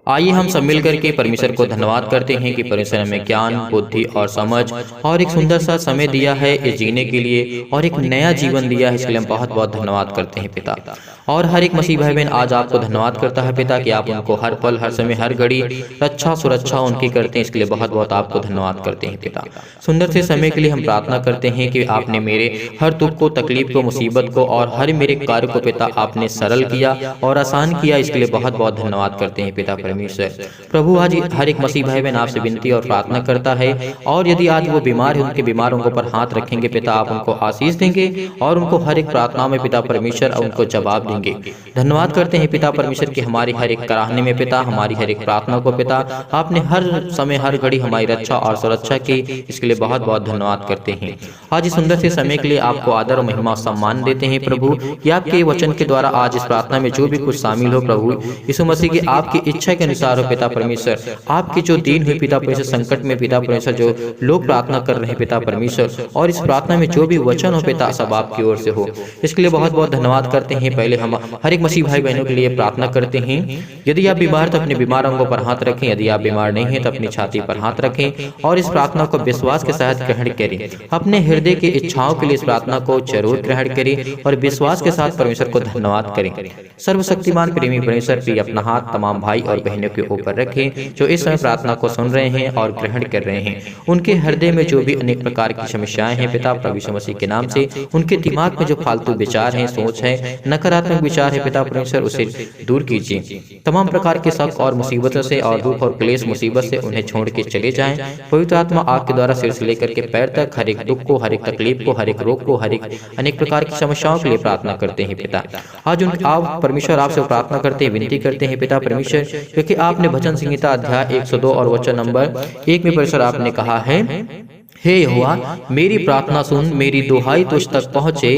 आइए हम सब मिल करके परमेश्वर को धन्यवाद करते हैं कि परमेश्वर हमें ज्ञान, बुद्धि और समझ और एक सुंदर सा समय दिया है इस जीने के लिए और एक नया जीवन दिया है। इसके लिए हम बहुत बहुत धन्यवाद करते हैं पिता। और हर एक मसीह भाई बहन आज आपको धन्यवाद करता है पिता कि आप उनको हर पल, हर समय, हर घड़ी रक्षा सुरक्षा उनकी करते हैं। इसके लिए बहुत बहुत आपको धन्यवाद करते हैं पिता। सुंदर से समय के लिए हम प्रार्थना करते हैं कि आपने मेरे हर दुख को, तकलीफ को, मुसीबत को और हर मेरे कार्य को पिता आपने सरल किया और आसान किया। इसके लिए बहुत बहुत धन्यवाद करते हैं पिता परमेश्वर। प्रभु आज हर एक मसीह भाई बहन आपसे विनती और प्रार्थना करता है, और यदि आज वो बीमार है उनके बीमारों के ऊपर हाथ रखेंगे पिता, आप उनको आशीष देंगे और उनको हर एक प्रार्थना में पिता परमेश्वर उनको जवाब देंगे। धन्यवाद करते हैं पिता परमेश्वर की हमारी हर एक कराहने में पिता, हमारी हर एक प्रार्थना को पिता आपने हर समय हर घड़ी हमारी रक्षा और सुरक्षा की। इसके लिए बहुत बहुत धन्यवाद करते हैं। आज इस सुंदर से समय के लिए आपको आदर और महिमा और सम्मान देते हैं प्रभु कि आपके वचन के द्वारा आज इस प्रार्थना में जो भी कुछ शामिल हो प्रभु यीशु मसीह की आपकी इच्छा के अनुसार हो पिता परमेश्वर। आपकी जो दीन हुई पिता परमेश्वर, संकट में पिता परमेश्वर जो लोग प्रार्थना कर रहे हैं पिता परमेश्वर, और इस प्रार्थना में जो भी वचन हो पिता सब आपकी ओर से हो। इसके लिए बहुत बहुत धन्यवाद करते हैं। पहले हम हर एक मसीह भाई बहनों के लिए प्रार्थना करते हैं। यदि आप बीमार तो अपने बीमार अंगों पर हाथ रखें, यदि आप बीमार नहीं है तो अपनी छाती पर हाथ रखें और इस प्रार्थना को विश्वास के साथ ग्रहण करें। अपने हृदय की इच्छाओं के लिए इस प्रार्थना को जरूर ग्रहण करें और विश्वास के साथ परमेश्वर को धन्यवाद करें। सर्वशक्तिमान प्रेमी परमेश्वर भी अपना हाथ तमाम भाई और बहनों के ऊपर रखें जो इस समय प्रार्थना को सुन रहे हैं और ग्रहण कर रहे हैं। उनके हृदय में जो भी अनेक प्रकार की समस्याएं हैं पिता प्रभु यीशु मसीह के नाम से, उनके दिमाग में जो फालतू विचार हैं, सोच है, नकारात्मक विचार है पिता परमेश्वर उसे दूर कीजिए। तमाम प्रकार के शक और मुसीबतों से और दुख और क्लेश मुसीबत से उन्हें छोड़ के चले जाएं। पवित्र आत्मा आग के द्वारा सिर से लेकर के पैर तक हर एक दुख को, हर एक तकलीफ को, हर एक रोग को, हर एक अनेक प्रकार की समस्याओं के लिए प्रार्थना करते हैं पिता। आज उन आप परमेश्वर आपसे प्रार्थना करते हैं, विनती करते हैं पिता परमेश्वर, क्योंकि आपने भजन संहिता अध्याय 102 और वचन नंबर 1 में परमेश्वर आपने कहा है, हे यहोवा मेरी प्रार्थना सुन, मेरी दुहाई तुझ तक पहुँचे।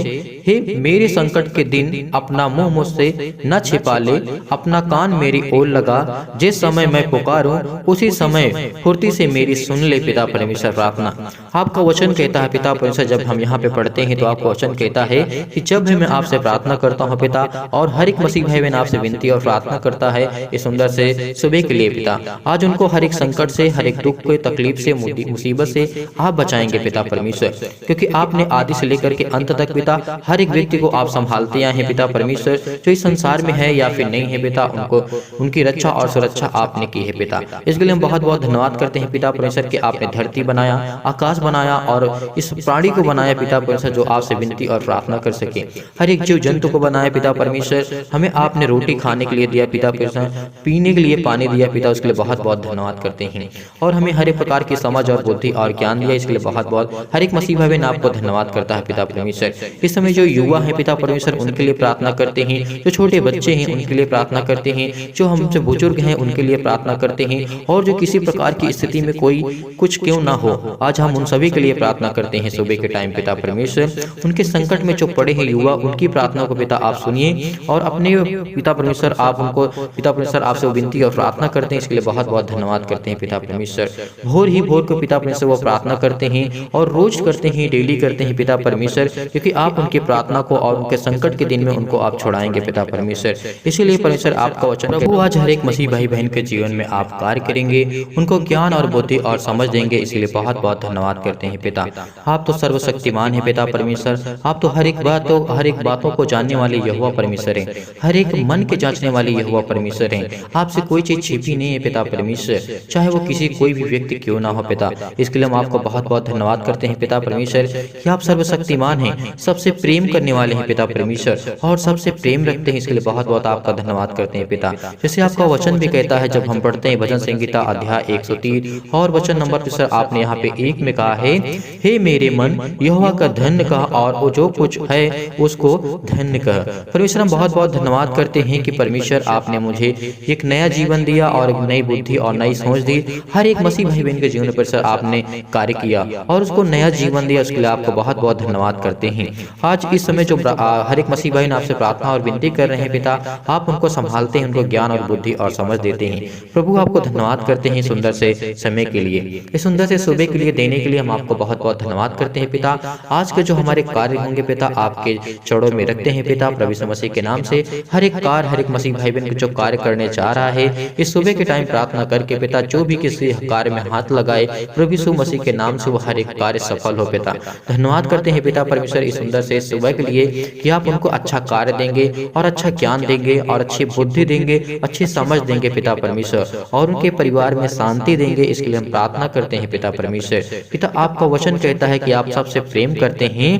हे मेरे संकट के दिन अपना मुंह मुझसे न छिपा ले, अपना कान मेरी ओर लगा। जिस समय मैं पुकारूं उसी समय फुर्ती से मेरी सुन ले पिता परमेश्वर। प्रार्थना आपका वचन कहता है पिता परमेश्वर, जब हम यहाँ पे पढ़ते हैं तो आपका वचन कहता है कि जब भी मैं आपसे प्रार्थना करता हूँ पिता, और हर एक मसीह भाई बहन आपसे विनती और प्रार्थना करता है इस सुंदर से सुबह के लिए पिता, आज उनको हर एक संकट से, हर एक दुख को, तकलीफ से, मुसीबत से आप बचाएंगे पिता परमेश्वर, क्योंकि आपने आदि से लेकर के अंत तक पिता हर एक व्यक्ति को आप संभालते आए हैं पिता परमेश्वर। जो इस संसार में है या फिर नहीं है पिता, उनको उनकी रक्षा और सुरक्षा आपने की है पिता। इसके लिए हम बहुत बहुत धन्यवाद करते हैं पिता परमेश्वर कि आपने धरती बनाया, आकाश बनाया और इस प्राणी को बनाया पिता परमेश्वर जो आपसे विनती और प्रार्थना कर सके। हर एक जीव जंतु को बनाया पिता परमेश्वर। हमें आपने रोटी खाने के लिए दिया पिता परमेश्वर, पीने के लिए पानी दिया पिता, उसके लिए बहुत बहुत धन्यवाद करते हैं। और हमें हर एक प्रकार की समझ और बुद्धि और ज्ञान दिया, इसके लिए बहुत बहुत हर एक मसीह भाई बहन आपको धन्यवाद करता है पिता परमेश्वर। इस समय जो युवा है पिता परमेश्वर उनके लिए प्रार्थना करते हैं, जो छोटे बच्चे हैं उनके लिए प्रार्थना करते हैं, जो हमसे बुजुर्ग हैं उनके लिए प्रार्थना करते हैं, और जो किसी प्रकार की स्थिति में कोई कुछ क्यों ना हो, आज हम उन सभी के लिए प्रार्थना करते हैं सुबह के टाइम पिता परमेश्वर। उनके संकट में जो पड़े हैं युवा, उनकी प्रार्थना को पिता आप सुनिए और अपने पिता परमेश्वर आप उनको पिता परमेश्वर आपसे विनती और प्रार्थना करते हैं। इसके लिए बहुत बहुत धन्यवाद करते हैं पिता परमेश्वर। भोर ही भोर को पिता परमेश्वर वो प्रार्थना करते हैं और रोज करते हैं, डेली करते हैं पिता परमेश्वर, क्योंकि आप उनकी प्रार्थना को और उनके संकट के दिन में उनको आप छोड़ाएंगे पिता परमेश्वर। इसीलिए परमेश्वर आपका वचन प्रभु आज हर एक मसीह भाई बहन के जीवन में आप कार्य करेंगे, उनको ज्ञान और बुद्धि और समझ देंगे। इसलिए बहुत बहुत धन्यवाद करते हैं पिता। आप तो सर्वशक्तिमान है पिता परमेश्वर, आप तो हर एक बातों को जानने वाले यहोवा परमेश्वर है, हर एक मन के जांचने वाले यहोवा परमेश्वर है। आपसे कोई चीज छिपी नहीं है पिता परमेश्वर, चाहे वो किसी कोई भी व्यक्ति क्यों ना हो पिता। इसके लिए हम आपको बहुत बहुत धन्यवाद करते हैं पिता परमेश्वर कि आप सर्वशक्तिमान हैं, सबसे प्रेम करने वाले हैं पिता परमेश्वर, और सबसे प्रेम रखते हैं। इसके लिए बहुत बहुत आपका धन्यवाद करते हैं पिता। जैसे आपका वचन भी कहता है, जब हम पढ़ते हैं भजन संहिता अध्याय 103 और वचन नंबर 3 आपने यहाँ पे 1 में कहा है, हे मेरे मन यहोवा का धन्य कह और वो जो कुछ है उसको धन्य कह। परमेश्वर हम बहुत बहुत धन्यवाद करते हैं कि परमेश्वर आपने मुझे एक नया जीवन दिया और एक नई बुद्धि और नई सोच दी। हर एक मसीह भाई बहन के जीवन पर सर आपने कार्य किया किया और उसको नया जीवन दिया, उसके लिए आपको बहुत बहुत धन्यवाद करते हैं। आज इस समय जो हर एक मसीह भाई ने आपसे प्रार्थना और विनती कर रहे हैं पिता, आप उनको संभालते हैं, उनको ज्ञान और बुद्धि और समझ देते हैं। प्रभु आपको धन्यवाद करते हैं सुंदर से समय के लिए, इस सुंदर से सुबह के लिए देने के लिए हम आपको बहुत बहुत धन्यवाद करते हैं पिता। आज के जो हमारे कार्य होंगे पिता, आपके चरणों में रखते हैं पिता, प्रभु यीशु मसीह के नाम से। हर एक कार्य, हर एक मसीह भाई बहन जो कार्य करने जा रहा है इस सुबह के टाइम प्रार्थना करके पिता, जो भी किसी कार्य में हाथ लगाए प्रभु यीशु मसीह के नाम से वो हर एक कार्य सफल हो पिता। धन्यवाद करते हैं पिता परमेश्वर इस सुंदर से सुबह के लिए कि आप उनको अच्छा कार्य देंगे और अच्छा ज्ञान देंगे और अच्छी बुद्धि देंगे, अच्छी समझ देंगे पिता परमेश्वर, और उनके परिवार में शांति देंगे। इसके लिए हम प्रार्थना करते हैं पिता परमेश्वर। पिता आपका वचन कहता है कि आप सबसे प्रेम करते हैं।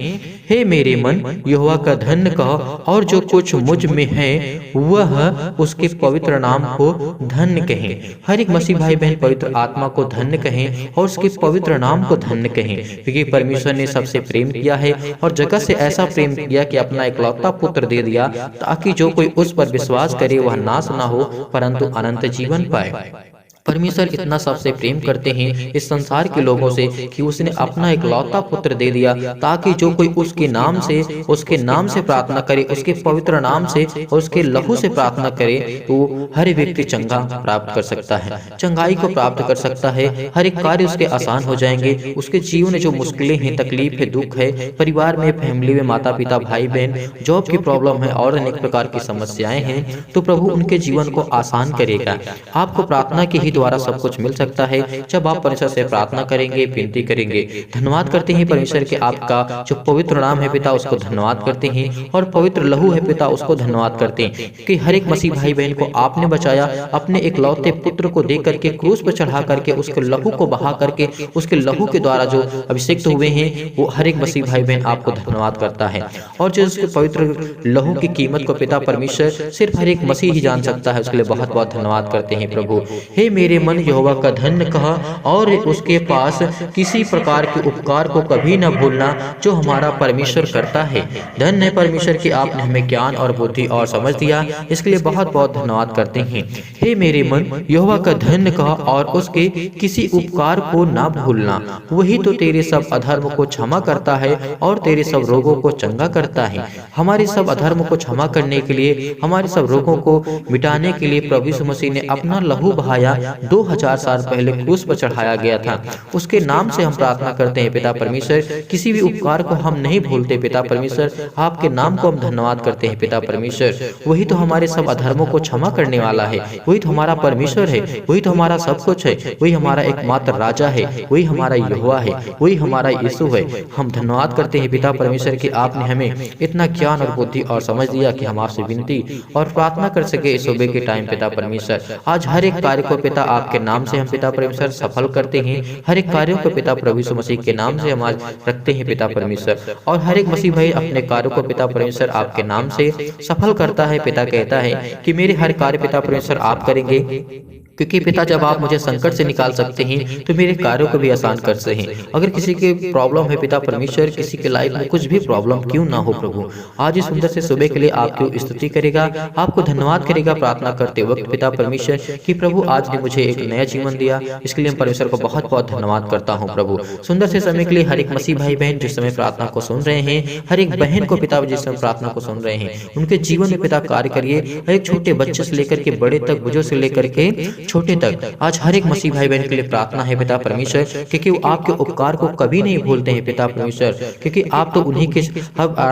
हे मेरे मन यहोवा का धन्य कहो, और जो कुछ मुझ में है वह उसके पवित्र नाम को धन्य कहें। हर एक मसीह भाई बहन पवित्र आत्मा को धन्य कहें और उसके पवित्र नाम को धन्य कहें, क्योंकि परमेश्वर ने सबसे प्रेम किया है और जगत से ऐसा प्रेम किया कि अपना इकलौता पुत्र दे दिया, ताकि जो कोई उस पर विश्वास करे वह नाश ना हो परंतु अनंत जीवन पाए। परमेश्वर इतना सबसे प्रेम करते हैं इस संसार के लोगों से कि उसने अपना इकलौता पुत्र दे दिया, ताकि जो कोई उसके नाम से प्रार्थना करे, उसके पवित्र नाम से और उसके लहू से प्रार्थना करे, तो हर व्यक्ति चंगा प्राप्त कर सकता है, चंगाई को प्राप्त कर सकता है। हर एक कार्य उसके आसान हो जाएंगे। उसके जीवन में जो मुश्किलें हैं, तकलीफ है, दुख है, परिवार में, फैमिली में, माता पिता, भाई बहन, जॉब की प्रॉब्लम है और अनेक प्रकार की समस्याएं हैं, तो प्रभु उनके जीवन को आसान करेगा। आपको प्रार्थना की द्वारा सब कुछ मिल सकता है जब आप परमेश्वर से प्रार्थना करेंगे, विनती करेंगे। धन्यवाद करते हैं परमेश्वर के आपका जो पवित्र नाम है पिता, उसको धन्यवाद करते हैं, और पवित्र लहू है पिता, उसको धन्यवाद करते हैं कि हर एक मसीह भाई बहन को आपने बचाया, अपने इकलौते पुत्र को दे करके क्रूस पर चढ़ा करके उसके लहू को बहा करके, उसके लहू के द्वारा जो अभिषेक हुए हैं, वो हर एक मसीह भाई बहन आपको धन्यवाद करता है। और जो उसके पवित्र लहू की कीमत को पिता परमेश्वर सिर्फ हर एक मसीह ही जान सकता है, उसके लिए बहुत बहुत धन्यवाद करते हैं प्रभु। हे मेरे मन यहोवा का धन्य कहा, और उसके पास किसी प्रकार के उपकार को कभी न भूलना जो हमारा परमेश्वर करता है। धन्य है परमेश्वर कि आपने हमें ज्ञान और बुद्धि और समझ दिया, इसके लिए बहुत बहुत धन्यवाद करते हैं। हे मेरे मन यहोवा का धन्य कहा, और उसके किसी उपकार को न भूलना, वही तो तेरे सब अधर्म को क्षमा करता है और तेरे सब रोगों को चंगा करता है। हमारे सब अधर्म को क्षमा करने के लिए, हमारे सब रोगों को मिटाने के लिए प्रभु यीशु मसीह ने अपना लहू बहाया, 2000 साल पहले क्रूस पर चढ़ाया गया था। उसके नाम से हम प्रार्थना करते हैं पिता परमेश्वर। किसी भी उपकार को हम नहीं भूलते पिता परमेश्वर, आपके नाम को हम धन्यवाद करते हैं पिता परमेश्वर। वही तो हमारे सब अधर्मों को क्षमा करने वाला है, वही तो हमारा परमेश्वर है, वही तो हमारा सब कुछ है, वही हमारा एकमात्र राजा है, वही हमारा यहोवा है, वही हमारा यीशु है। हम धन्यवाद करते हैं पिता परमेश्वर कि आपने हमें इतना ज्ञान और बुद्धि और समझ दिया कि हम आपसे विनती और प्रार्थना कर सके इस सुबह के टाइम पिता परमेश्वर। आज हर एक कार्य को पिता आपके नाम से हम पिता परमेश्वर सफल करते हैं। हर एक कार्यों को पिता प्रभु यीशु मसीह के नाम से हम आज रखते हैं पिता परमेश्वर, और हर एक मसीह भाई अपने कार्यों को पिता परमेश्वर आपके नाम से सफल करता है। पिता कहता है कि मेरे हर कार्य पिता परमेश्वर आप करेंगे, क्योंकि पिता जब आप मुझे संकट से निकाल सकते हैं तो मेरे कार्यों को भी आसान कर सकते हैं। अगर किसी के प्रॉब्लम है पिता परमेश्वर, किसी के लाइफ में कुछ भी प्रॉब्लम क्यों ना हो, प्रभु आज इस सुंदर से सुबह के लिए आपकी स्तुति करेगा, आपको धन्यवाद करेगा प्रार्थना करते वक्त पिता परमेश्वर कि प्रभु आज ने मुझे एक नया जीवन दिया। इसके लिए परमेश्वर को बहुत बहुत धन्यवाद करता हूँ प्रभु। सुंदर से समय के लिए हर एक मसीह भाई बहन जिस समय प्रार्थना को सुन रहे हैं, हर एक बहन को पिता जिस समय प्रार्थना को सुन रहे हैं, उनके जीवन में पिता कार्य करिए। हर एक छोटे बच्चे से लेकर के बड़े तक, बुजुर्ग से लेकर के छोटे तक, आज हर एक मसीह भाई बहन के लिए प्रार्थना है पिता परमेश्वर, क्योंकि वो आपके उपकार को कभी नहीं भूलते हैं पिता परमेश्वर, क्योंकि आप तो उन्हीं के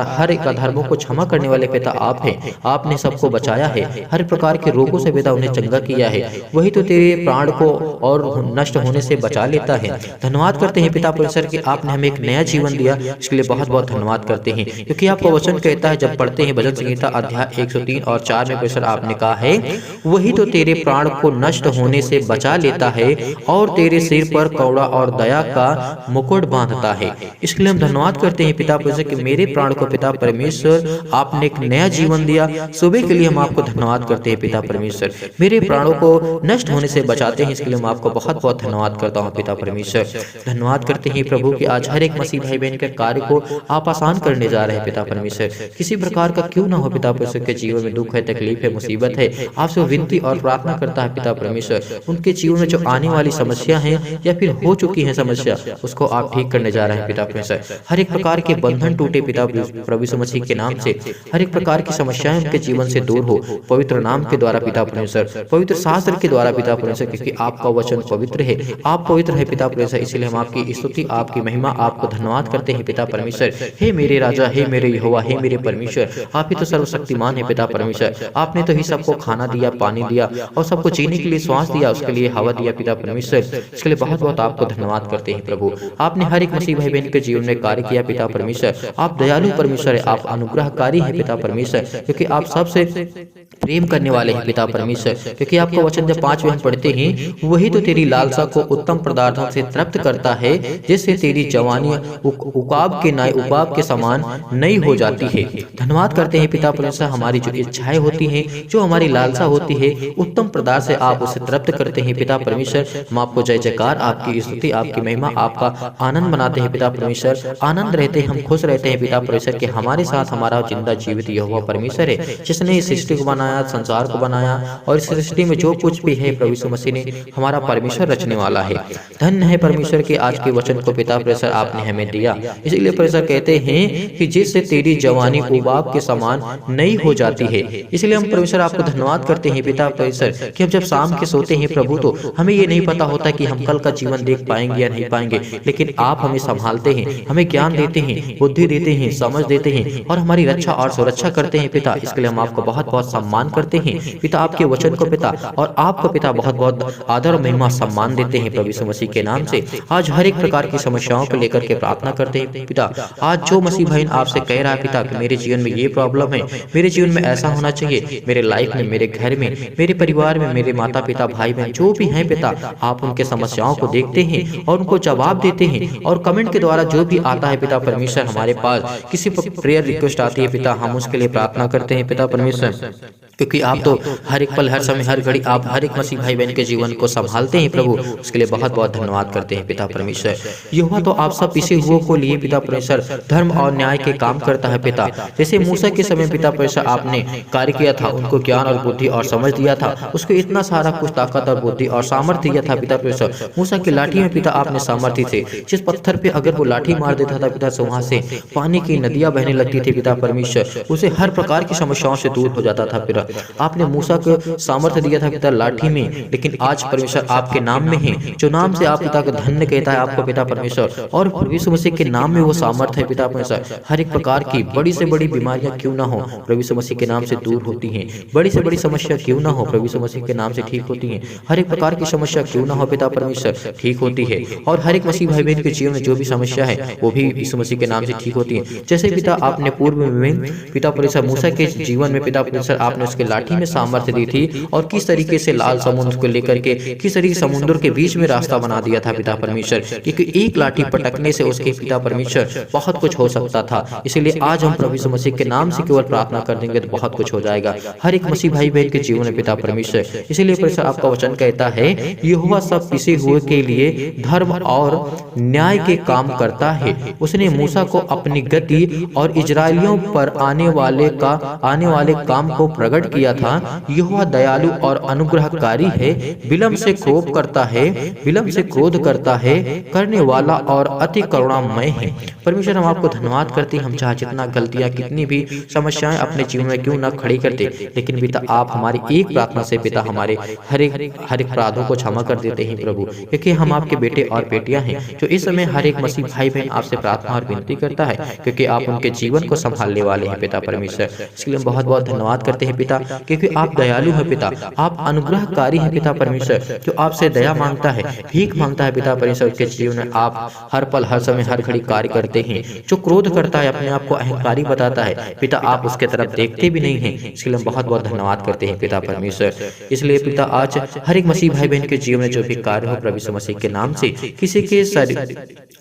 हर एक अधर्मों को क्षमा करने वाले पिता आप हैं। आपने सबको बचाया है, हर प्रकार के रोगों से पिता उन्हें चंगा किया है। वही तो तेरे प्राण को और नष्ट होने से बचा लेता है। धन्यवाद करते हैं पिता परमेश्वर कि आपने हमें एक नया जीवन दिया, इसके लिए बहुत बहुत धन्यवाद करते हैं, क्योंकि आपका वचन कहता है जब पढ़ते हैं भजन संहिता अध्याय 103 और 4 में परमेश्वर आपने कहा है, वही तो तेरे प्राण को नष्ट होने से बचा लेता है और तेरे सिर पर कौड़ा और दया का मुकुट बांधता है। इसके लिए हम धन्यवाद करते हैं पिता परमेश्वर कि मेरे प्राण को पिता परमेश्वर आपने एक नया जीवन दिया। सुबह के लिए हम आपको धन्यवाद करते हैं पिता परमेश्वर, मेरे प्राणों को नष्ट होने से बचाते हैं। इसके लिए हम आपको बहुत बहुत धन्यवाद करता हूँ पिता परमेश्वर। धन्यवाद करते हैं प्रभु कि आज हर एक मसीह भाई बहन के कार्य को आप आसान करने जा रहे हैं पिता परमेश्वर। किसी प्रकार का क्यों ना हो पिता परमेश्वर के जीवन में दुख है, तकलीफ है, मुसीबत है, आपसे विनती और प्रार्थना करता है पिता परमेश्वर परमेश्वर उनके जीवन में जो आने वाली समस्या है या फिर हो चुकी है समस्या, उसको आप ठीक करने जा रहे हैं पिता परमेश्वर। हर एक प्रकार के बंधन टूटे पिता प्रभु यीशु मसीह के नाम से, हर एक प्रकार की समस्याएं उनके जीवन से दूर हो पवित्र नाम के द्वारा पिता परमेश्वर, पवित्र शास्त्र के द्वारा पिता परमेश्वर, क्योंकि आपका वचन पवित्र है, आप पवित्र है पिता परमेश्वर। इसलिए हम आपकी स्तुति, आपकी महिमा, आपको धन्यवाद करते हैं पिता परमेश्वर। हे मेरे राजा, हे मेरे यहोवा, हे मेरे परमेश्वर, आप ही तो सर्वशक्तिमान है पिता परमेश्वर। आपने तो ही सबको खाना दिया, पानी दिया और सबको जीने के लिए श्वास दिया, उसके लिए हवा दिया पिता परमेश्वर। इसके लिए बहुत बहुत आपको धन्यवाद करते हैं प्रभु। आपने हर एक मसीह भाई बहन के जीवन में कार्य किया पिता परमेश्वर। आप दयालु परमेश्वर है, आप अनुग्रहकारी है पिता परमेश्वर, क्योंकि आप सबसे प्रेम करने वाले हैं पिता परमेश्वर। क्योंकि आपका वचन जब 5 में हम पढ़ते हैं, वही तो तेरी लालसा को उत्तम पदार्थों से तृप्त करता है, जिससे तेरी जवानी उकाब के समान नई हो जाती है। धन्यवाद करते हैं पिता परमेश्वर। हमारी जो इच्छाएं होती हैं, जो हमारी लालसा होती है, उत्तम पदार्थ से आप उसे तृप्त करते हैं पिता परमेश्वर। हम आपको जय जयकार, आपकी स्तुति, आपकी महिमा, आपका आनंद बनाते हैं पिता परमेश्वर। आनंद रहते हैं, हम खुश रहते हैं पिता परमेश्वर कि हमारे साथ हमारा जिंदा जीवित यहोवा परमेश्वर है, जिसने इस सृष्टि को बनाया, संसार को बनाया, और इस सृष्टि में जो कुछ भी है प्रभु यीशु मसीह ने हमारा परमेश्वर रचने वाला है। धन्य है परमेश्वर के आज के वचन को पिता परमेश्वर आपने हमें दिया। इसलिए परमेश्वर कहते हैं कि जिससे तेरी जवानी उबाब के समान नई हो जाती है। इसलिए हम परमेश्वर आपको धन्यवाद करते हैं पिता परमेश्वर कि हम जब शाम के सोते हैं प्रभु, तो हमें ये नहीं पता होता कि हम कल का जीवन देख पाएंगे या नहीं पाएंगे, लेकिन आप हमें संभालते हैं, हमें ज्ञान देते हैं, बुद्धि देते हैं, समझ देते हैं और हमारी रक्षा और सुरक्षा करते हैं पिता। इसके लिए हम आपको बहुत बहुत सम्मान करते हैं पिता, आपके वचन को पिता, और आपको पिता बहुत बहुत आदर और महिमा सम्मान देते हैं प्रभु यीशु मसीह के नाम से। आज हर एक प्रकार की समस्याओं को लेकर के प्रार्थना करते हैं पिता। आज जो मसीह भाई आपसे कह रहा है पिता कि मेरे जीवन में ये प्रॉब्लम है, मेरे जीवन में ऐसा होना चाहिए, मेरे लाइफ में, मेरे घर में, मेरे परिवार में, मेरे माता पिता, भाई बहन जो भी हैं पिता, आप उनके समस्याओं को देखते हैं और उनको जवाब देते हैं। और कमेंट के द्वारा जो भी आता है पिता परमेश्वर, हमारे पास किसी पर प्रेयर रिक्वेस्ट आती है पिता, हम उसके लिए प्रार्थना करते हैं पिता परमेश्वर, क्योंकि आप तो हर एक पल, हर समय, हर घड़ी आप हर एक मसीह भाई बहन के जीवन को संभालते हैं प्रभु। उसके लिए बहुत बहुत धन्यवाद करते हैं पिता परमेश्वर। यहोवा तो आप सब पिसे हुए को लिए पिता परमेश्वर धर्म और न्याय के काम करता है पिता। जैसे मूसा के समय पिता परमेश्वर आपने कार्य किया था, उनको ज्ञान और बुद्धि और समझ दिया था, उसको इतना सारा कुछ ताकत और बुद्धि और सामर्थ्य दिया था पिता परमेश्वर। मूसा की लाठी में पिता आपने सामर्थ्य थे, जिस पत्थर पे अगर वो लाठी मार देता था पिता, से वहां से पानी की नदियां बहने लगती थी पिता परमेश्वर, उसे हर प्रकार की समस्याओं से दूर हो जाता था पिता। आपने मूसा को सामर्थ्य दिया था पिता लाठी में, लेकिन आज परमेश्वर आपके नाम में है, जो नाम से आप पिता को धन्य कहता है आपको पिता परमेश्वर, और प्रभु यीशु मसीह के नाम में वो सामर्थ्य है पिता परमेश्वर। हर एक प्रकार की बड़ी से बड़ी बीमारियां क्यों ना हो, प्रभु यीशु मसीह के नाम से दूर होती हैं। बड़ी से बड़ी समस्या क्यों ना हो, प्रभु यीशु मसीह के नाम से ठीक होती हैं। हर एक प्रकार की समस्या क्यों ना हो पिता परमेश्वर, ठीक होती है। और हर एक मसीह भाई बहन के जीवन में जो भी समस्या है, वो भी यीशु मसीह के नाम से ठीक होती है। जैसे पिता आपने पूर्व में पिता परमेश्वर मूसा के जीवन में पिता परमेश्वर आपने उसके लाठी में सामर्थ्य दी थी, और किस तरीके से लाल समुद्र को लेकर के किस तरीके से समुद्र के बीच में रास्ता बना दिया था पिता परमेश्वर, क्योंकि एक लाठी पटकने से उसके पिता परमेश्वर बहुत कुछ हो सकता था। इसलिए आज हम प्रभु यीशु मसीह के नाम से केवल प्रार्थना कर देंगे तो बहुत कुछ हो जाएगा हर एक मसीह भाई बहन के जीवन में पिता परमेश्वर। इसलिए परमेश्वर आपका वचन कहता है, यहोवा सब पिसे हुए के लिए धर्म और न्याय के काम करता है। उसने मूसा को अपनी गति और इजरायलियों पर आने वाले काम को प्रकट किया था। यहोवा दयालु और अनुग्रहकारी है, विलंब से क्रोध करता है, करने वाला और अति करुणामय है। परमेश्वर हम आपको धन्यवाद करते हैं। हम चाहे जितना गलतियां, कितनी भी समस्याएं अपने जीवन में क्यों ना खड़ी करते, लेकिन पिता आप हमारी एक प्रार्थना से पिता हमारे हर एक अपराधों को क्षमा कर देते हैं प्रभु, क्योंकि हम आपके बेटे और बेटियां हैं। जो इस समय हर एक मसीह भाई बहन आपसे प्रार्थना और विनती करता है, क्योंकि आप उनके जीवन को संभालने वाले हैं पिता परमेश्वर। इसके लिए हम बहुत बहुत धन्यवाद करते हैं पिता, क्योंकि आप दयालु है पिता, आप अनुग्रहकारी है पिता परमेश्वर। जो आपसे दया मांगता है, भीख मांगता है पिता परमेश्वर, के जीवन में आप हर पल, हर समय, हर घड़ी कार्य करते हैं। जो क्रोध करता है, अपने आप को अहंकारी बताता है पिता, आप उसके तरफ देखते भी नहीं हैं। इसके लिए हम बहुत बहुत धन्यवाद करते हैं पिता परमेश्वर। इसलिए पिता आज हर एक मसीह भाई बहन के जीवन में जो भी कार्य हो प्रभु यीशु मसीह के नाम से, किसी के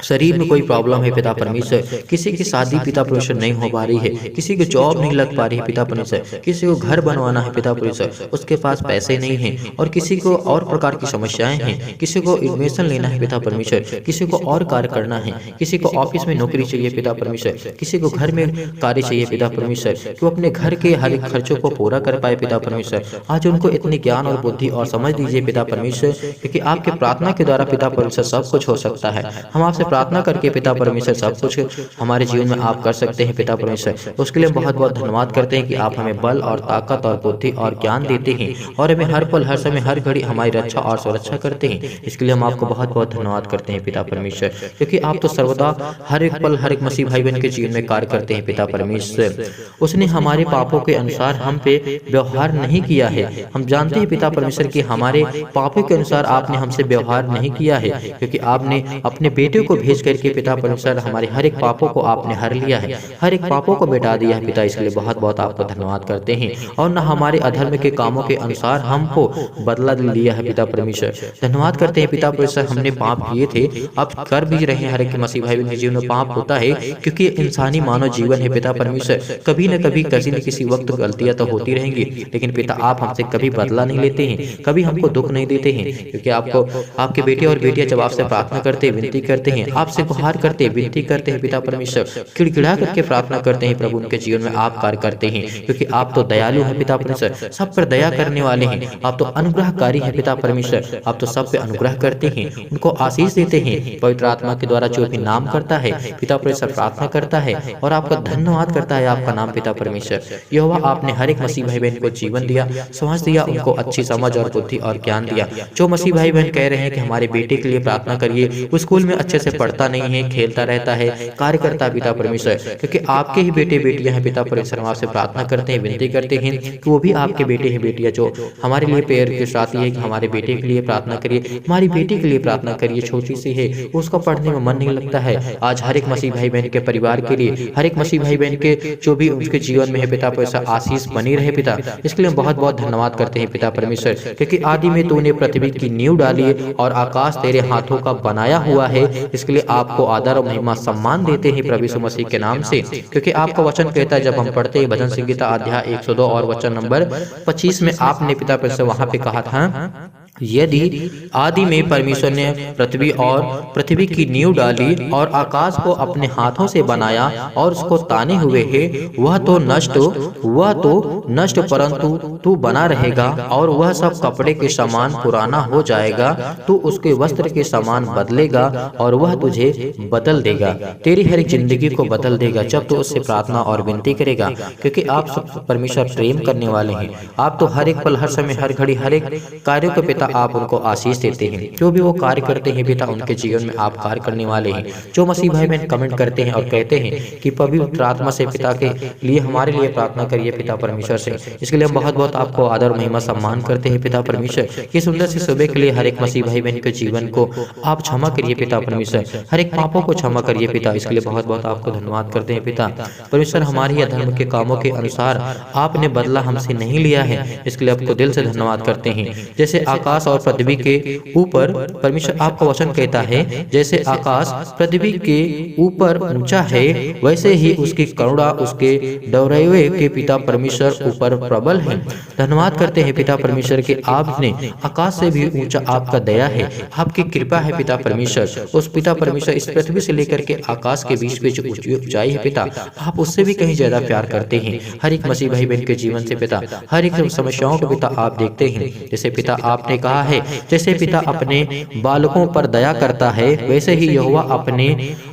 शरीर में कोई प्रॉब्लम है पिता परमेश्वर, किसी की शादी पिता परमेश्वर नहीं हो पा रही है, किसी को जॉब नहीं लग पा रही है पिता परमेश्वर, किसी को घर घर बनवाना है पिता परमेश्वर, उसके पास पैसे नहीं है, और किसी को और प्रकार की समस्याएं हैं, किसी को एडमिशन लेना है पिता परमेश्वर, किसी को और कार्य करना है, किसी को ऑफिस में नौकरी चाहिए पिता परमेश्वर, किसी को घर में कार्य चाहिए पिता परमेश्वर, कि वो अपने घर के हर एक खर्चों को पूरा कर पाए पिता परमेश्वर। आज उनको इतनी ज्ञान और बुद्धि और समझ दीजिए पिता परमेश्वर, क्योंकि आपके प्रार्थना के द्वारा पिता परमेश्वर सब कुछ हो सकता है। हम आपसे प्रार्थना करके पिता परमेश्वर सब कुछ हमारे जीवन में आप कर सकते हैं पिता परमेश्वर। उसके लिए बहुत बहुत धन्यवाद करते हैं कि आप हमें बल और ताकत और बुद्धि और ज्ञान देते हैं, और हमें हर पल हर समय हर घड़ी हमारी रक्षा और सुरक्षा करते हैं। इसके लिए हम आपको बहुत बहुत धन्यवाद करते हैं पिता परमेश्वर, क्योंकि आप तो सर्वदा हर एक पल हर एक मसीह भाई बहन के जीवन में कार्य करते हैं पिता परमेश्वर। उसने हमारे पापों के अनुसार हम पे व्यवहार नहीं किया है। हम जानते हैं पिता परमेश्वर कि हमारे पापों के अनुसार आपने हमसे व्यवहार नहीं किया है, क्योंकि आपने अपने बेटे को भेज करके पिता परमेश्वर हमारे हर एक पापों को आपने हर लिया है, हर एक पापों को मिटा दिया है पिता। इसके लिए बहुत बहुत आपको धन्यवाद करते हैं, और न हमारे अधर्म के कामों के अनुसार हमको बदला लिया है पिता परमेश्वर। धन्यवाद करते हैं पिता परमेश्वर, हमने पाप किए थे, अब कर भी रहे हैं। हर एक मसीह भाई बहन के जीवन में पाप होता है, क्योंकि इंसानी मानव जीवन है पिता परमेश्वर। कभी न कभी किसी न किसी वक्त गलतियां तो होती रहेंगी, लेकिन पिता आप हमसे कभी बदला नहीं लेते हैं, कभी हमको दुख नहीं देते हैं, क्योंकि आपको आपके बेटे और बेटियां जब आपसे प्रार्थना करते हैं, विनती करते हैं, आपसे गुहार करते हैं, विनती करते हैं पिता परमेश्वर, खिड़खिड़ा करके प्रार्थना करते हैं प्रभु, उनके जीवन में आप कार्य करते हैं, क्योंकि आप तो दयालु हैं पिता परमेश्वर, सब पर दया करने वाले हैं। आप तो अनुग्रहकारी हैं पिता परमेश्वर, आप तो सब पे अनुग्रह करते हैं, उनको आशीष देते हैं। पवित्र आत्मा के द्वारा जो भी नाम करता है पिता परमेश्वर प्रार्थना करता है और आपका धन्यवाद करता है आपका नाम पिता परमेश्वर। यहोवा आपने हर एक मसीह भाई बहन को जीवन दिया, समझ दिया, उनको अच्छी समझ और बुद्धि और ज्ञान दिया। जो मसीह भाई बहन कह रहे हैं कि हमारे बेटे के लिए प्रार्थना करिए, वो स्कूल में अच्छे से पढ़ता नहीं है, खेलता रहता है, कार्य करता है पिता परमेश्वर, क्योंकि आपके ही बेटे बेटियां हैं पिता परमेश्वर। हम आपसे प्रार्थना करते हैं, विनती करते हैं कि वो भी आपके बेटे हैं बेटियां, जो हमारे लिए पैर किसराती है कि हमारे बेटे के लिए प्रार्थना करिए, हमारी बेटी के लिए प्रार्थना करिए, छोटी सी है, उसका पढ़ने में मन नहीं लगता है। आज हर एक मसीह भाई बहन के परिवार के लिए, हर एक मसीह भाई बहन के जो भी उसके जीवन में है पिता परमेश्वर, आशीष बनी रहे पिता। इसके लिए हम बहुत बहुत धन्यवाद करते हैं पिता परमेश्वर, क्योंकि आदि में तूने पृथ्वी की नींव डाली और आकाश तेरे हाथों का बनाया हुआ है। इसके लिए आपको आदर और महिमा सम्मान देते हैं प्रभु यीशु मसीह के नाम से, क्योंकि आपका वचन कहता है, जब हम पढ़ते हैं भजन संगीता अध्याय 102 और वचन नंबर 25 में, आपने पिता परमेश्वर वहां पे कहा था, यदि आदि में परमेश्वर ने पृथ्वी की नींव डाली और आकाश को अपने हाथों से बनाया और उसको ताने हुए है, वह तो नष्ट परंतु तू बना रहेगा, और वह सब कपड़े के समान पुराना हो जाएगा। तू उसके वस्त्र के समान बदलेगा और वह तुझे बदल देगा, तेरी हर एक जिंदगी को बदल देगा जब तू उससे प्रार्थना और विनती करेगा, क्योंकि आप सब परमेश्वर प्रेम करने वाले हैं। आप तो हर एक पल हर समय हर घड़ी हर एक कार्यों को पिता आप उनको आशीष देते हैं। जो भी वो कार्य करते हैं पिता, उनके जीवन में आप कार्य करने वाले हैं। जो मसीह भाई बहन कमेंट करते हैं और कहते हैं कि पवित्र आत्मा से पिता के लिए हमारे लिए प्रार्थना करिए पिता परमेश्वर से, इसके लिए हम बहुत बहुत आपको आदर महिमा सम्मान करते हैं पिता परमेश्वर। ये सुंदर सी सुबह के लिए हर एक मसीह भाई बहन के जीवन को आप क्षमा करिए पिता परमेश्वर, हर एक पापों को क्षमा करिए पिता। इसके लिए बहुत बहुत आपको धन्यवाद करते हैं पिता परमेश्वर। हमारे अधर्म के कामों के अनुसार आपने बदला हमसे नहीं लिया है, इसके लिए आपको दिल से धन्यवाद करते हैं। जैसे आकाश और पृथ्वी के ऊपर, परमेश्वर आपका वचन कहता है, जैसे आकाश पृथ्वी के ऊपर ऊंचा है, वैसे ही उसकी करुणा उसके डरे के पिता परमेश्वर ऊपर प्रबल है। धन्यवाद करते हैं पिता परमेश्वर के आपने आकाश से भी ऊंचा आपका दया है, आपकी कृपा है पिता परमेश्वर। उस पिता परमेश्वर इस पृथ्वी से लेकर के आकाश के बीच में जो ऊंचाई है पिता, आप उससे भी कहीं ज्यादा प्यार करते हैं हर एक मसीह भाई बहन के जीवन से पिता। हर एक समस्याओं को पिता आप देखते हैं। जैसे पिता आपने कहा है, जैसे पिता अपने बालकों पर दया करता है, वैसे ही यहोवा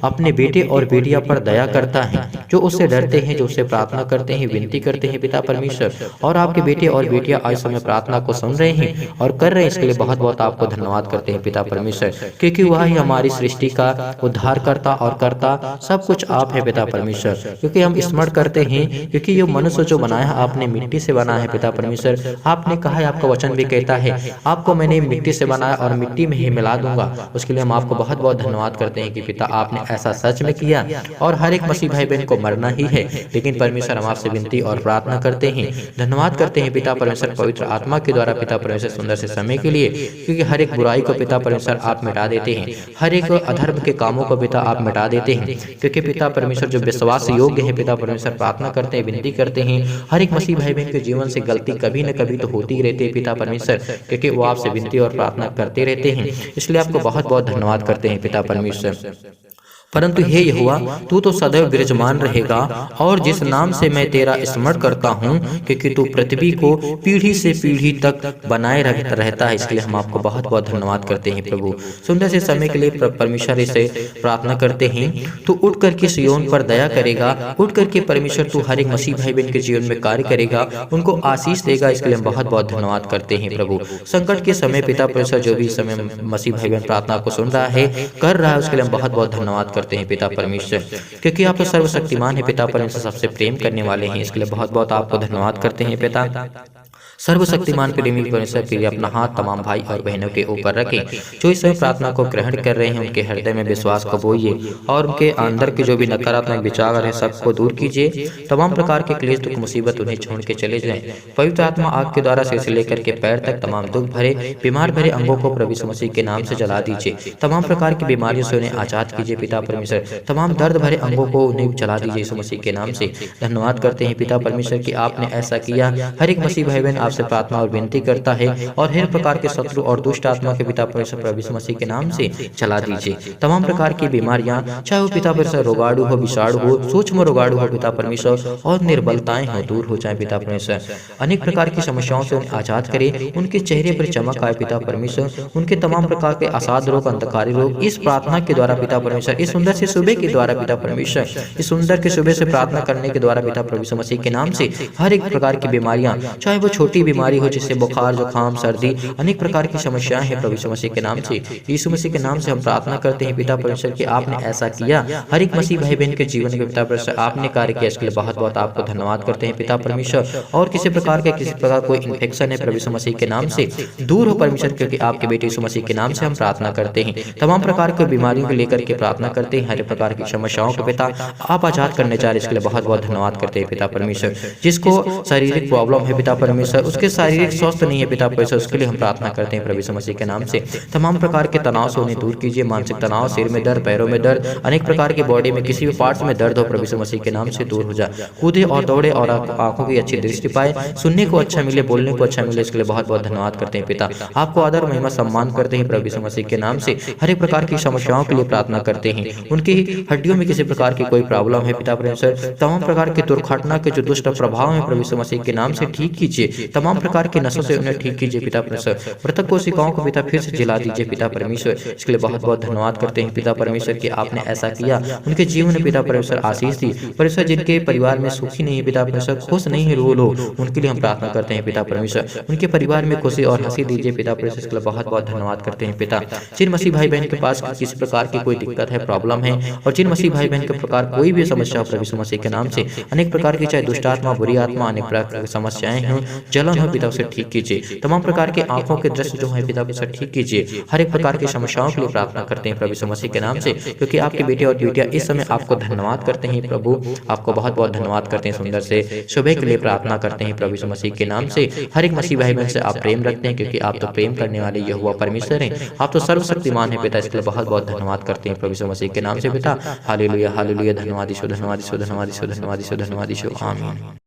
अपने बेटे और बेटियां पर दया करता है, जो उससे डरते हैं, जो उससे प्रार्थना करते हैं, विनती करते हैं पिता परमेश्वर। और आपके बेटे और बेटियां आज समय प्रार्थना को सुन रहे हैं और कर रहे हैं, इसके लिए बहुत बहुत आपको धन्यवाद करते हैं पिता परमेश्वर, क्योंकि वह ही हमारी सृष्टि का उद्धारकर्ता और कर्ता सब कुछ आप है पिता परमेश्वर। क्योंकि हम स्मरण करते हैं, क्योंकि ये मनुष्य जो बनाया आपने मिट्टी से बना है पिता परमेश्वर। आपने कहा है, आपका वचन भी कहता है, आपको मैंने मिट्टी से बनाया और मिट्टी में ही मिला दूंगा। उसके लिए हम आपको बहुत बहुत धन्यवाद करते हैं कि पिता आपने ऐसा सच में किया और हर एक मसीह भाई बहन को मरना ही है, लेकिन परमेश्वर हम आपसे विनती और प्रार्थना करते हैं, धन्यवाद करते हैं पिता परमेश्वर पवित्र आत्मा के द्वारा पिता परमेश्वर सुंदर से समय के लिए, क्योंकि हर एक बुराई को पिता परमेश्वर आप मिटा देते हैं, हर एक अधर्म के कामों को पिता आप मिटा देते हैं, क्योंकि पिता परमेश्वर जो विश्वास योग्य है पिता परमेश्वर प्रार्थना करते हैं, विनती करते हैं। हर एक मसीह भाई बहन के जीवन से गलती कभी न कभी तो होती ही रहती है पिता परमेश्वर, क्योंकि वो आपसे विनती और प्रार्थना करते रहते हैं, इसलिए आपको बहुत बहुत धन्यवाद करते हैं पिता परमेश्वर। परंतु हे यहोवा, तू तो सदैव विराजमान रहेगा, और जिस नाम से मैं तेरा स्मरण करता हूँ, क्योंकि तू पृथ्वी को पीढ़ी से पीढ़ी तक बनाए रहता है, इसलिए हम आपको बहुत बहुत धन्यवाद करते हैं प्रभु। सुंदर से समय के लिए परमेश्वर से प्रार्थना करते हैं, तू उठ करके सियोन पर दया करेगा, उठ करके परमेश्वर तू हर एक मसीह भाई बहन के जीवन में कार्य करेगा, उनको आशीष देगा, इसके लिए हम बहुत बहुत धन्यवाद करते हैं प्रभु। संकट के समय पिता परमेश्वर जो भी समय मसीह भाई बहन प्रार्थना को सुन रहा है, कर रहा है, उसके लिए हम बहुत बहुत धन्यवाद करते हैं पिता परमेश्वर, क्योंकि आप तो सर्वशक्तिमान है पिता परमेश्वर, सबसे प्रेम करने वाले हैं, इसके लिए बहुत बहुत आपको धन्यवाद करते हैं पिता। सर्वशक्तिमान प्रेमी परमेश्वर के लिए अपना हाथ तमाम भाई और बहनों के ऊपर रखें जो इस समय प्रार्थना को ग्रहण कर रहे हैं, उनके हृदय में विश्वास को बोइए और उनके अंदर के जो भी नकारात्मक विचार है सबको दूर कीजिए। तमाम प्रकार के क्लेश दुख मुसीबत उन्हें छोड़ के चले जाएं। पवित्र आत्मा आग के द्वारा सिर से लेकर के पैर तक तमाम दुख भरे बीमार भरे अंगों को प्रभु यीशु मसीह के नाम से जला दीजिए। तमाम प्रकार की बीमारियों से उन्हें आजाद कीजिए पिता परमेश्वर। तमाम दर्द भरे अंगों को उन्हें जला दीजिए यीशु मसीह के नाम से। धन्यवाद करते हैं पिता परमेश्वर कि आपने ऐसा किया। हर एक मसीह भाई बहन आपसे प्रार्थना और विनती करता है और हर प्रकार के शत्रु और दुष्ट आत्मा के पिता परमेश्वर प्रभु यीशु मसीह के नाम से चला दीजिए। तमाम प्रकार की बीमारियां, चाहे वो पिता परमेश्वर रोगाणु हो, विषाणु हो, सूक्ष्म रोगाणु हो पिता परमेश्वर, और निर्बलताएं हो, दूर हो जाए पिता परमेश्वर। अनेक प्रकार की समस्याओं से उन्हें आजाद करे, उनके चेहरे पर चमक आए पिता परमेश्वर। उनके तमाम प्रकार के असाध रोग, अंधकारी रोग इस प्रार्थना के द्वारा पिता परमेश्वर, इस सुंदर से सुबह के द्वारा पिता परमेश्वर, इस सुंदर के सुबह से प्रार्थना करने के द्वारा पिता प्रभु यीशु मसीह के नाम से हर एक प्रकार की बीमारियां, चाहे वो छोटी बीमारी हो जिससे बुखार, जुकाम, सर्दी, अनेक प्रकार की समस्याएं हैं प्रभु यीशु मसीह के नाम से, यीशु मसीह के नाम से हम प्रार्थना करते हैं पिता परमेश्वर कि आपने ऐसा किया। हर एक मसीह भाई बहन के जीवन के पिता परमेश्वर आपने कार्य किया, इसके लिए बहुत बहुत आपको धन्यवाद करते हैं पिता परमेश्वर। और किसी प्रकार कोई इन्फेक्शन है प्रभु यीशु मसीह के नाम से दूर हो परमेश्वर, क्योंकि आपके बेटे यीशु मसीह के नाम से हम प्रार्थना करते हैं। तमाम प्रकार की बीमारियों को लेकर के प्रार्थना करते हैं, हर प्रकार की समस्याओं को पिता आप आजाद करने जा रहे, इसके लिए बहुत बहुत धन्यवाद करते हैं पिता परमेश्वर। जिसको शारीरिक प्रॉब्लम है पिता परमेश्वर, उसके शारीरिक स्वस्थ नहीं है पिता परमेश्वर, उसके लिए हम प्रार्थना करते हैं प्रभु यीशु मसीह के नाम से। तमाम प्रकार के तनाव से उन्हें दूर कीजिए, मानसिक तनाव, सिर में दर्द, पैरों में दर्द, अनेक प्रकार की बॉडी में किसी भी पार्ट्स में दर्द हो प्रभु यीशु मसीह के नाम से दूर हो जाए। कूदे और दौड़े और आंखों की अच्छी दृष्टि पाए, सुनने को अच्छा मिले, बोलने को अच्छा मिले, इसके लिए बहुत बहुत धन्यवाद करते हैं पिता। आपको आदर महिमा सम्मान करते हैं प्रभु यीशु मसीह के नाम से। हर एक प्रकार की समस्याओं के लिए प्रार्थना करते हैं। उनकी हड्डियों में किसी प्रकार की कोई प्रॉब्लम है पिता परमेश्वर, तमाम प्रकार के दुर्घटना के जो दुष्ट प्रभाव है प्रभु यीशु मसीह के नाम से ठीक कीजिए। तमाम प्रकार के नशों से उन्हें ठीक कीजिए पिता परमेश्वर। मृतक कोशिकाओं को पिता फिर से जिला दीजिए पिता परमेश्वर, इसके लिए बहुत बहुत धन्यवाद करते हैं पिता परमेश्वर कि आपने ऐसा किया। उनके जीवन में पिता परमेश्वर आशीष दी परमेश्वर। जिनके परिवार में सुखी नहीं है पिता परमेश्वर, खुश नहीं है लोग, उनके लिए हम प्रार्थना करते हैं पिता परमेश्वर। उनके परिवार में खुशी और हंसी दीजिए पिता परमेश्वर, इसके लिए बहुत बहुत धन्यवाद करते हैं पिता। जिन मसीह भाई बहन के पास किसी प्रकार की कोई दिक्कत है, प्रॉब्लम है, और जिन मसीह भाई बहन के प्रकार कोई भी समस्या हो प्रभु यीशु मसीह के नाम से, अनेक प्रकार की चाहे दुष्ट आत्मा, बुरी आत्मा, अनेक प्रकार की समस्याएं हो, जलन हो पिता उसे ठीक कीजिए। तमाम प्रकार के आंखों के दृष्टि जो है पिता उसे ठीक कीजिए। हर एक प्रकार की समस्याओं के लिए प्रार्थना करते हैं प्रभु यीशु मसीह के नाम से, क्योंकि आपके बेटे और बेटियां इस समय आपको धन्यवाद करते हैं प्रभु। आपको बहुत बहुत धन्यवाद करते हैं। सुंदर से सुबह के लिए प्रार्थना करते हैं प्रभु यीशु मसीह के नाम से। हर एक मसीह भाई बहन से आप प्रेम रखते हैं, क्योंकि आप तो प्रेम करने वाले यहोवा परमेश्वर हैं। आप तो सर्वशक्तिमान है पिता, इसके लिए बहुत बहुत धन्यवाद करते हैं प्रभु यीशु मसीह के नाम से पिता। Hallelujah hallelujah. धन्यवाद यीशु, धन्यवाद यीशु, धन्यवाद यीशु, धन्यवाद यीशु, धन्यवाद यीशु। आमीन।